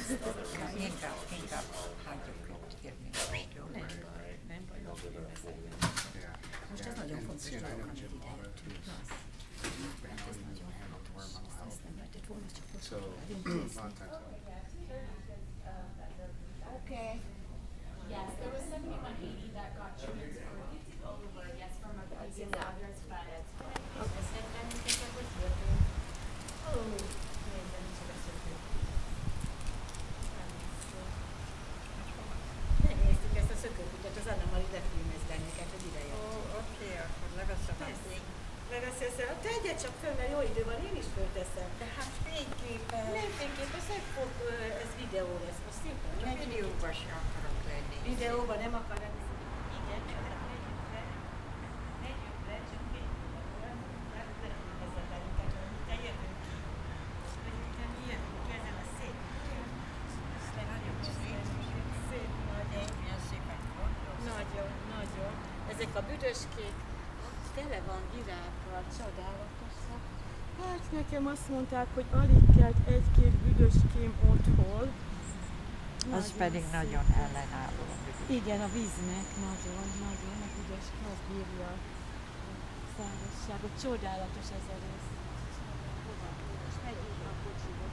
Inkább hagyjuk itt írni most, jó? Nem baj, most ez nagyon fontos dolog, amit ide jöttünk. Ez nagyon fontos, ezt nem lehetett volna csak ott Okay. Yes, there was somebody on Haiti that got transferred over, yes, from a previous address, but it's Megnéztük ezt a szökőkutat, az Anna Mari lefilmez bennünket, hogy ide jött. Oké, akkor leveszem ezt. Megveszem, tegye csak föl, mert jó idő van, én is fölteszem. De hát fényképpel. Nem fényképpen, ez videó lesz, most szimplán. Csak videóban sem akarok lenni. Videóban nem akar lenni. Igen, megyünk le, csak fényképpen. Ezzel bennünket, hogy te jövünk ki. Hogy te mi jövünk ki ezen a szép. Szép nagy. Milyen szépen gondolsz. Nagyon, nagyon. Ezek a büdöskék tele van virággal, csodálatosak. Hát nekem azt mondták, hogy alig kelt egy-két büdöském otthon. Az pedig nagyon ellenálló. Igen, a víznek nagyon, a büdöske, az bírja a szárazságot. Csodálatos ez a rész. Megyünk a kocsiba.